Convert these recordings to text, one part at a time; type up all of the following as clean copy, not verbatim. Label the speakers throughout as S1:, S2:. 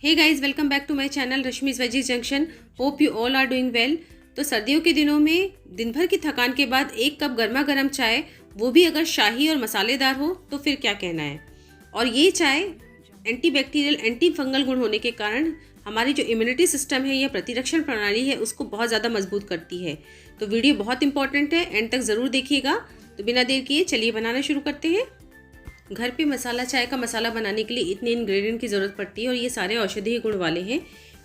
S1: Hey guys, welcome back to my channel Rashmi's veggies junction. Hope you all are doing well. तो सर्दियों के दिनों में दिन भर की थकान के बाद एक कप गर्मा गर्म चाय, वो भी अगर शाही और मसालेदार हो तो फिर क्या कहना है। और ये चाय एंटीबैक्टीरियल एंटी फंगल गुण होने के कारण हमारी जो इम्यूनिटी सिस्टम है या प्रतिरक्षण प्रणाली है उसको बहुत ज़्यादा मजबूत करती है। तो वीडियो बहुत इंपॉर्टेंट है, एंड तक ज़रूर देखिएगा। तो बिना देर किए चलिए बनाना शुरू करते हैं। घर पे मसाला चाय का मसाला बनाने के लिए इतने इंग्रेडिएंट की ज़रूरत पड़ती है और ये सारे औषधीय गुण वाले हैं।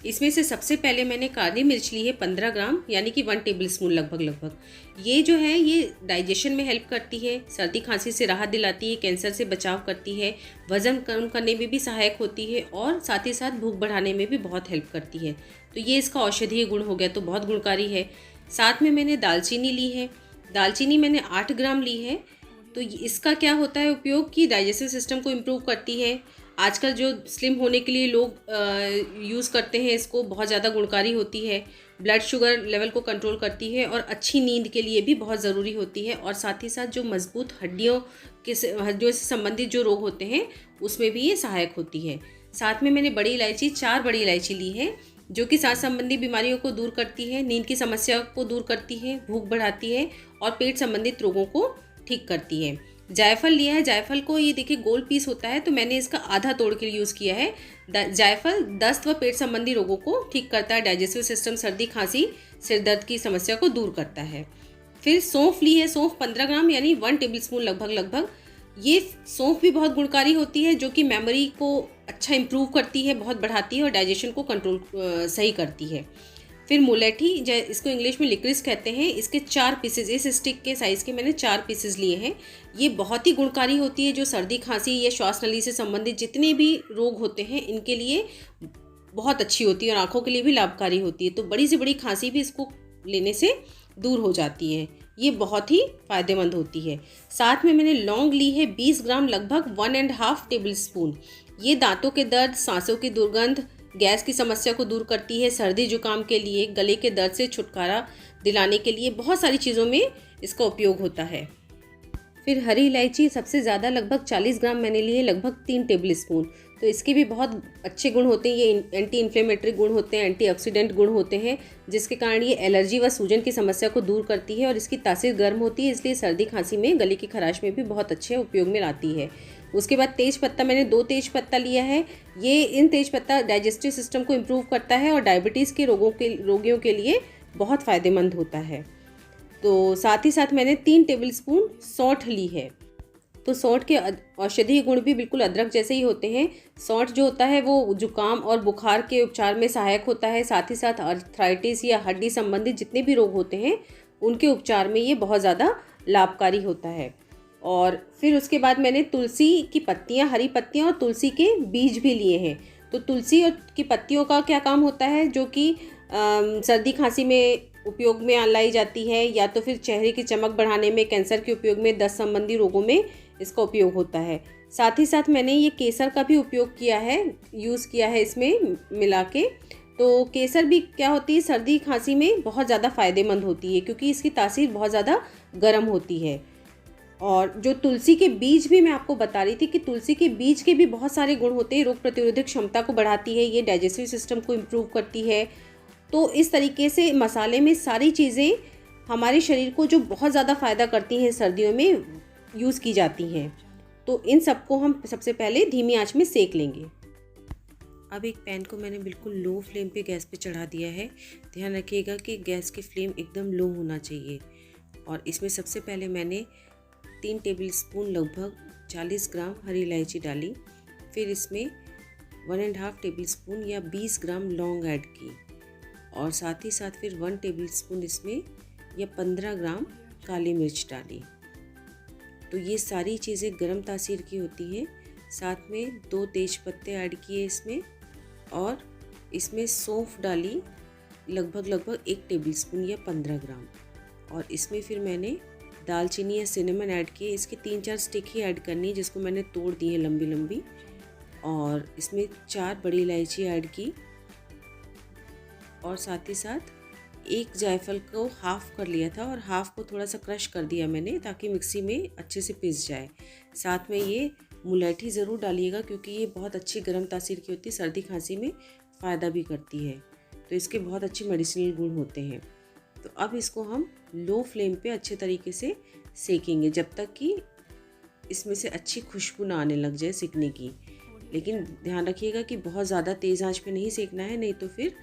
S1: इसमें से सबसे पहले मैंने काली मिर्च ली है 15 ग्राम, यानी कि 1 टेबल स्पून लगभग। ये जो है ये डाइजेशन में हेल्प करती है, सर्दी खांसी से राहत दिलाती है, कैंसर से बचाव करती है, वज़न कम करने में भी सहायक होती है और साथ ही साथ भूख बढ़ाने में भी बहुत हेल्प करती है। तो ये इसका औषधीय गुण हो गया, तो बहुत गुणकारी है। साथ में मैंने दालचीनी ली है। दालचीनी मैंने 8 ग्राम ली है। तो इसका क्या होता है उपयोग कि डाइजेस्टिव सिस्टम को इम्प्रूव करती है। आजकल जो स्लिम होने के लिए लोग यूज़ करते हैं इसको, बहुत ज़्यादा गुणकारी होती है। ब्लड शुगर लेवल को कंट्रोल करती है और अच्छी नींद के लिए भी बहुत ज़रूरी होती है। और साथ ही साथ जो मजबूत हड्डियों से संबंधित जो रोग होते हैं उसमें भी ये सहायक होती है। साथ में मैंने बड़ी इलायची 4 बड़ी इलायची ली है, जो कि सांस संबंधी बीमारियों को दूर करती है, नींद की समस्या को दूर करती है, भूख बढ़ाती है और पेट संबंधित रोगों को ठीक करती है। जायफल लिया है। जायफल को ये देखिए गोल पीस होता है, तो मैंने इसका आधा तोड़ के यूज़ किया है। जायफल दस्त व पेट संबंधी रोगों को ठीक करता है, डाइजेस्टिव सिस्टम, सर्दी खांसी, सिर दर्द की समस्या को दूर करता है। फिर सौंफ ली है। सौंफ 15 ग्राम यानी 1 टेबल स्पून लगभग। ये सौंफ भी बहुत गुणकारी होती है, जो कि मेमोरी को अच्छा इंप्रूव करती है, बहुत बढ़ाती है और डाइजेशन को कंट्रोल सही करती है। फिर मुलेठी, इसको इंग्लिश में लिक्रिस कहते हैं, इसके 4 पीसेज, इस स्टिक के साइज़ के मैंने 4 पीसेज लिए हैं। ये बहुत ही गुणकारी होती है, जो सर्दी खांसी या श्वास नली से संबंधित जितने भी रोग होते हैं इनके लिए बहुत अच्छी होती है और आँखों के लिए भी लाभकारी होती है। तो बड़ी से बड़ी खांसी भी इसको लेने से दूर हो जाती है। ये बहुत ही फ़ायदेमंद होती है। साथ में मैंने लौंग ली है 20 ग्राम, लगभग 1.5 टेबल स्पून। ये दांतों के दर्द, सांसों की दुर्गंध, गैस की समस्या को दूर करती है, सर्दी जुकाम के लिए, गले के दर्द से छुटकारा दिलाने के लिए बहुत सारी चीज़ों में इसका उपयोग होता है। फिर हरी इलायची सबसे ज़्यादा, लगभग 40 ग्राम मैंने लिए, लगभग 3 टेबल स्पून। तो इसके भी बहुत अच्छे गुण होते हैं। ये एंटी इन्फ्लेमेटरी गुण होते हैं, एंटीऑक्सीडेंट गुण होते हैं, जिसके कारण ये एलर्जी व सूजन की समस्या को दूर करती है और इसकी तासीर गर्म होती है, इसलिए सर्दी खांसी में, गले की खराश में भी बहुत अच्छे उपयोग में लाती है। उसके बाद तेज पत्ता, मैंने 2 तेज पत्ता लिया है। इन तेज पत्ता डाइजेस्टिव सिस्टम को इम्प्रूव करता है और डायबिटीज़ के रोगियों के लिए बहुत फ़ायदेमंद होता है। तो साथ ही साथ मैंने 3 टेबल स्पून सौंठ ली है। तो सौंठ के औषधीय गुण भी बिल्कुल अदरक जैसे ही होते हैं। सौंठ जो होता है वो जुकाम और बुखार के उपचार में सहायक होता है। साथ ही साथ आर्थराइटिस या हड्डी संबंधित जितने भी रोग होते हैं उनके उपचार में ये बहुत ज़्यादा लाभकारी होता है। और फिर उसके बाद मैंने तुलसी की पत्तियाँ, हरी पत्तियाँ और तुलसी के बीज भी लिए हैं। तो तुलसी की पत्तियों का क्या काम होता है, जो कि सर्दी खांसी में उपयोग में लाई जाती है, या तो फिर चेहरे की चमक बढ़ाने में, कैंसर के उपयोग में, दस्त संबंधी रोगों में इसका उपयोग होता है। साथ ही साथ मैंने ये केसर का भी उपयोग किया है, यूज़ किया है इसमें मिला के। तो केसर भी क्या होती है, सर्दी खांसी में बहुत ज़्यादा फ़ायदेमंद होती है, क्योंकि इसकी तासीर बहुत ज़्यादा गर्म होती है। और जो तुलसी के बीज भी मैं आपको बता रही थी कि तुलसी के बीज के भी बहुत सारे गुण होते हैं। रोग प्रतिरोधक क्षमता को बढ़ाती है, ये डाइजेस्टिव सिस्टम को इम्प्रूव करती है। तो इस तरीके से मसाले में सारी चीज़ें हमारे शरीर को जो बहुत ज़्यादा फ़ायदा करती हैं सर्दियों में यूज़ की जाती हैं। तो इन सबको हम सबसे पहले धीमी आंच में सेक लेंगे। अब एक पैन को मैंने बिल्कुल लो फ्लेम पे गैस पे चढ़ा दिया है। ध्यान रखिएगा कि गैस की फ्लेम एकदम लो होना चाहिए। और इसमें सबसे पहले मैंने 3 टेबल स्पून, लगभग 40 ग्राम हरी इलायची डाली। फिर इसमें 1.5 टेबल स्पून या 20 ग्राम लौंग ऐड की और साथ ही साथ फिर 1 टेबल स्पून इसमें या 15 ग्राम काली मिर्च डाली। तो ये सारी चीज़ें गरम तासीर की होती हैं। साथ में 2 तेज पत्ते ऐड किए इसमें और इसमें सौंफ डाली, लगभग 1 टेबल स्पून या 15 ग्राम। और इसमें फिर मैंने दालचीनी या सिनेमन ऐड किए। इसकी 3-4 स्टिक ही ऐड करनी है, जिसको मैंने तोड़ दी है लंबी लंबी। और इसमें 4 बड़ी इलायची ऐड की और साथ ही साथ एक जायफल को हाफ़ कर लिया था और हाफ़ को थोड़ा सा क्रश कर दिया मैंने, ताकि मिक्सी में अच्छे से पिस जाए। साथ में ये मुलैठी ज़रूर डालिएगा क्योंकि ये बहुत अच्छी गर्म तासीर की होती है, सर्दी खांसी में फ़ायदा भी करती है। तो इसके बहुत अच्छे मेडिसिनल गुण होते हैं। तो अब इसको हम लो फ्लेम पे अच्छे तरीके से सेकेंगे जब तक कि इसमें से अच्छी खुशबू ना आने लग जाए सेकने की। लेकिन ध्यान रखिएगा कि बहुत ज़्यादा तेज़ आंच पे नहीं सेकना है, नहीं तो फिर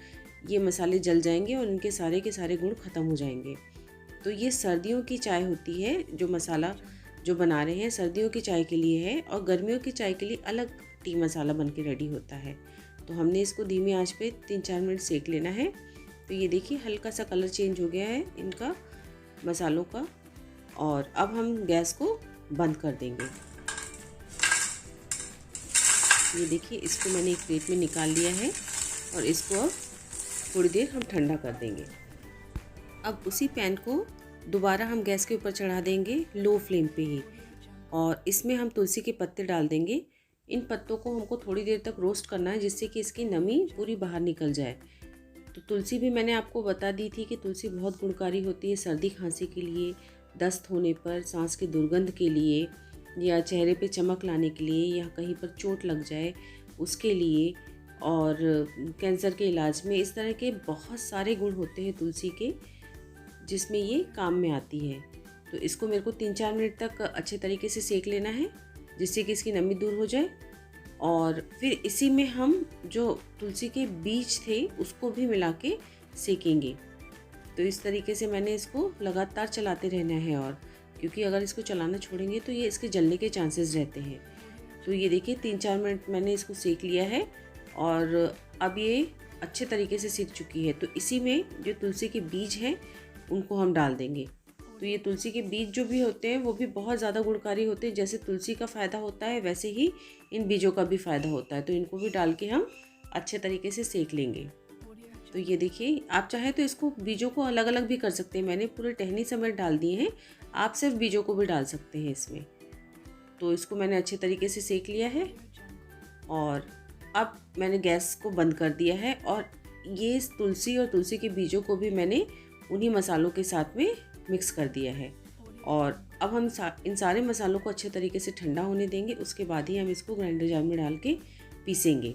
S1: ये मसाले जल जाएंगे और इनके सारे के सारे गुण ख़त्म हो जाएंगे। तो ये सर्दियों की चाय होती है, जो मसाला जो बना रहे हैं सर्दियों की चाय के लिए है, और गर्मियों की चाय के लिए अलग टी मसाला बन के रेडी होता है। तो हमने इसको धीमी आंच पे 3-4 मिनट सेक लेना है। तो ये देखिए हल्का सा कलर चेंज हो गया है इनका मसालों का, और अब हम गैस को बंद कर देंगे। ये देखिए इसको मैंने एक प्लेट में निकाल लिया है और इसको अब थोड़ी देर हम ठंडा कर देंगे। अब उसी पैन को दोबारा हम गैस के ऊपर चढ़ा देंगे लो फ्लेम पे ही, और इसमें हम तुलसी के पत्ते डाल देंगे। इन पत्तों को हमको थोड़ी देर तक रोस्ट करना है जिससे कि इसकी नमी पूरी बाहर निकल जाए। तो तुलसी भी मैंने आपको बता दी थी कि तुलसी बहुत गुणकारी होती है सर्दी खांसी के लिए, दस्त होने पर, सांस की दुर्गंध के लिए, या चेहरे पे चमक लाने के लिए, या कहीं पर चोट लग जाए उसके लिए, और कैंसर के इलाज में। इस तरह के बहुत सारे गुण होते हैं तुलसी के जिसमें ये काम में आती है। तो इसको मेरे को 3-4 मिनट तक अच्छे तरीके से सेक लेना है जिससे कि इसकी नमी दूर हो जाए। और फिर इसी में हम जो तुलसी के बीज थे उसको भी मिला के सेकेंगे। तो इस तरीके से मैंने इसको लगातार चलाते रहना है, और क्योंकि अगर इसको चलाना छोड़ेंगे तो ये इसके जलने के चांसेस रहते हैं। तो ये देखिए 3-4 मिनट मैंने इसको सेक लिया है और अब ये अच्छे तरीके से सीख चुकी है। तो इसी में जो तुलसी के बीज हैं उनको हम डाल देंगे। तो ये तुलसी के बीज जो भी होते हैं वो भी बहुत ज़्यादा गुणकारी होते हैं। जैसे तुलसी का फ़ायदा होता है वैसे ही इन बीजों का भी फ़ायदा होता है। तो इनको भी डाल के हम अच्छे तरीके से सेक लेंगे। तो ये देखिए आप चाहे तो इसको बीजों को अलग अलग भी कर सकते हैं। मैंने पूरे टहनी समेत डाल दिए हैं, आप सिर्फ बीजों को भी डाल सकते हैं इसमें। तो इसको मैंने अच्छे तरीके से सेक लिया है और अब मैंने गैस को बंद कर दिया है, और ये तुलसी और तुलसी के बीजों को भी मैंने उन्हीं मसालों के साथ में मिक्स कर दिया है। और अब हम इन सारे मसालों को अच्छे तरीके से ठंडा होने देंगे, उसके बाद ही हम इसको ग्राइंडर जार में डाल के पीसेंगे।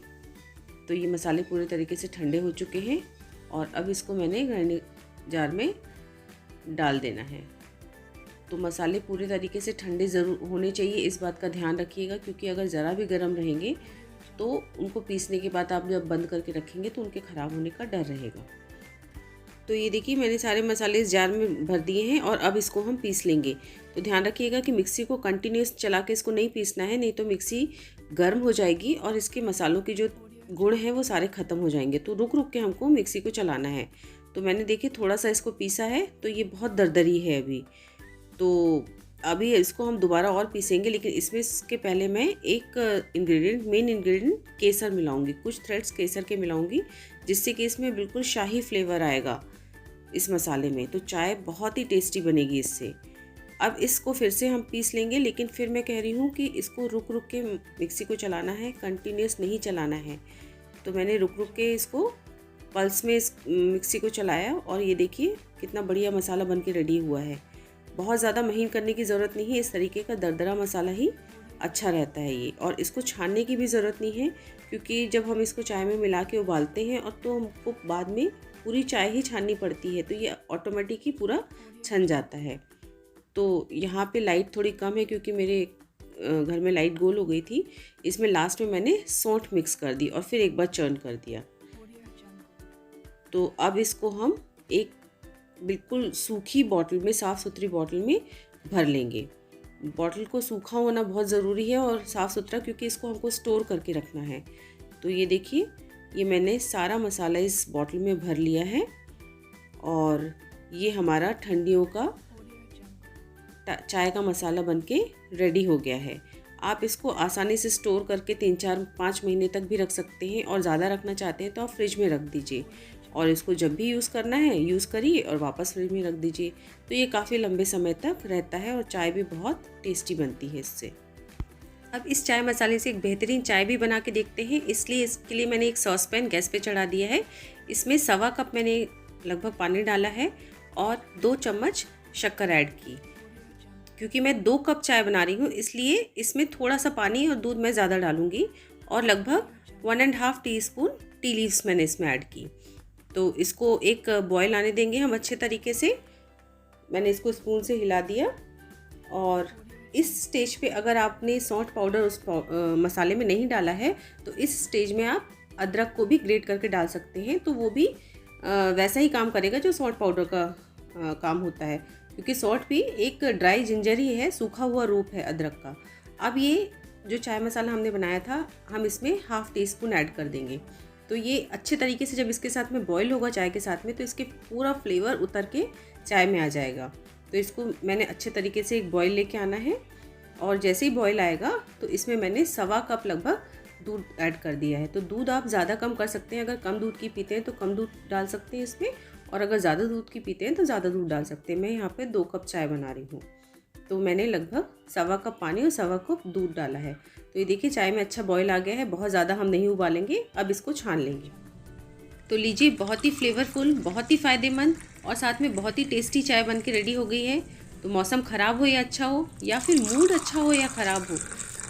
S1: तो ये मसाले पूरे तरीके से ठंडे हो चुके हैं और अब इसको मैंने ग्राइंडर जार में डाल देना है। तो मसाले पूरे तरीके से ठंडे ज़रूर होने चाहिए, इस बात का ध्यान रखिएगा, क्योंकि अगर ज़रा भी गर्म रहेंगे तो उनको पीसने के बाद आप जब बंद करके रखेंगे तो उनके ख़राब होने का डर रहेगा। तो ये देखिए मैंने सारे मसाले इस जार में भर दिए हैं और अब इसको हम पीस लेंगे। तो ध्यान रखिएगा कि मिक्सी को कंटिन्यूस चला के इसको नहीं पीसना है, नहीं तो मिक्सी गर्म हो जाएगी और इसके मसालों के जो गुण हैं वो सारे ख़त्म हो जाएंगे। तो रुक रुक के हमको मिक्सी को चलाना है। तो मैंने देखिए थोड़ा सा इसको पीसा है, तो ये बहुत दरदरी है अभी। तो अभी इसको हम दोबारा और पीसेंगे, लेकिन इसमें इसके पहले मैं एक मेन इंग्रेडिएंट केसर मिलाऊंगी। कुछ थ्रेड्स केसर के मिलाऊंगी जिससे कि इसमें बिल्कुल शाही फ्लेवर आएगा इस मसाले में। तो चाय बहुत ही टेस्टी बनेगी इससे। अब इसको फिर से हम पीस लेंगे, लेकिन फिर मैं कह रही हूँ कि इसको रुक रुक के मिक्सी को चलाना है, कंटिन्यूस नहीं चलाना है। तो मैंने रुक रुक के इसको पल्स में इस मिक्सी को चलाया और ये देखिए कितना बढ़िया मसाला बन के रेडी हुआ है। बहुत ज़्यादा महीन करने की ज़रूरत नहीं है, इस तरीके का दरदरा मसाला ही अच्छा रहता है ये। और इसको छानने की भी ज़रूरत नहीं है, क्योंकि जब हम इसको चाय में मिला के उबालते हैं और तो हमको बाद में पूरी चाय ही छाननी पड़ती है, तो ये ऑटोमेटिक ही पूरा छन जाता है। तो यहाँ पे लाइट थोड़ी कम है क्योंकि मेरे घर में लाइट गोल हो गई थी। इसमें लास्ट में मैंने सौंठ मिक्स कर दी और फिर एक बार चर्न कर दिया। तो अब इसको हम एक बिल्कुल सूखी बॉटल में, साफ़ सुथरी बॉटल में भर लेंगे। बॉटल को सूखा होना बहुत ज़रूरी है और साफ़ सुथरा, क्योंकि इसको हमको स्टोर करके रखना है। तो ये देखिए ये मैंने सारा मसाला इस बॉटल में भर लिया है और ये हमारा ठंडियों का चाय का मसाला बनके रेडी हो गया है। आप इसको आसानी से स्टोर करके 3-4-5 महीने तक भी रख सकते हैं, और ज़्यादा रखना चाहते हैं तो आप फ्रिज में रख दीजिए और इसको जब भी यूज़ करना है यूज़ करिए और वापस फ्रिज में रख दीजिए। तो ये काफ़ी लंबे समय तक रहता है और चाय भी बहुत टेस्टी बनती है इससे। अब इस चाय मसाले से एक बेहतरीन चाय भी बना के देखते हैं, इसलिए इसके लिए मैंने एक सॉस पैन गैस पे चढ़ा दिया है। इसमें 1.25 कप मैंने लगभग पानी डाला है और 2 चम्मच शक्कर ऐड की। क्योंकि मैं 2 कप चाय बना रही हूँ इसलिए इसमें थोड़ा सा पानी और दूध मैं ज़्यादा डालूँगी और लगभग 1.5 टीस्पून टी लीव्स मैंने इसमें ऐड की। तो इसको एक बॉयल आने देंगे हम अच्छे तरीके से। मैंने इसको स्पून से हिला दिया और इस स्टेज पे अगर आपने सौंठ पाउडर उस मसाले में नहीं डाला है तो इस स्टेज में आप अदरक को भी ग्रेट करके डाल सकते हैं, तो वो भी वैसा ही काम करेगा जो सौंठ पाउडर का काम होता है, क्योंकि सौंठ भी एक ड्राई जिंजर ही है, सूखा हुआ रूप है अदरक का। अब ये जो चाय मसाला हमने बनाया था हम इसमें 1/2 टीस्पून ऐड कर देंगे। तो ये अच्छे तरीके से जब इसके साथ में बॉईल होगा चाय के साथ में तो इसके पूरा फ्लेवर उतर के चाय में आ जाएगा। तो इसको मैंने अच्छे तरीके से एक बॉईल लेके आना है और जैसे ही बॉईल आएगा तो इसमें मैंने 1/4 कप लगभग दूध ऐड कर दिया है। तो दूध आप ज़्यादा कम कर सकते हैं, अगर कम दूध की पीते हैं तो कम दूध डाल सकते हैं इसमें, और अगर ज़्यादा दूध की पीते हैं तो ज़्यादा दूध डाल सकते हैं। मैं यहाँ पे 2 कप चाय बना रही हूँ तो मैंने लगभग 1/4 कप पानी और 1/4 कप दूध डाला है। तो ये देखिए चाय में अच्छा बॉईल आ गया है, बहुत ज़्यादा हम नहीं उबालेंगे। अब इसको छान लेंगे। तो लीजिए, बहुत ही फ्लेवरफुल, बहुत ही फ़ायदेमंद और साथ में बहुत ही टेस्टी चाय बन के रेडी हो गई है। तो मौसम ख़राब हो या अच्छा हो, या फिर मूड अच्छा हो या ख़राब हो,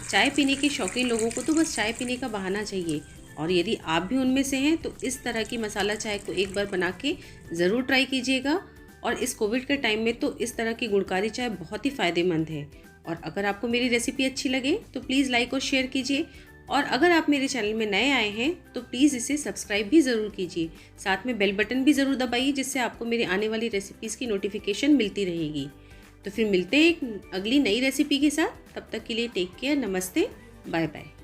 S1: चाय पीने के शौकीन लोगों को तो बस चाय पीने का बहाना चाहिए। और यदि आप भी उनमें से हैं तो इस तरह की मसाला चाय को एक बार बना के ज़रूर ट्राई कीजिएगा। और इस कोविड के टाइम में तो इस तरह की गुणकारी चाय बहुत ही फ़ायदेमंद है। और अगर आपको मेरी रेसिपी अच्छी लगे तो प्लीज़ लाइक और शेयर कीजिए, और अगर आप मेरे चैनल में नए आए हैं तो प्लीज़ इसे सब्सक्राइब भी ज़रूर कीजिए। साथ में बेल बटन भी ज़रूर दबाइए जिससे आपको मेरी आने वाली रेसिपीज़ की नोटिफिकेशन मिलती रहेगी। तो फिर मिलते हैं एक अगली नई रेसिपी के साथ। तब तक के लिए टेक केयर, नमस्ते, बाय बाय।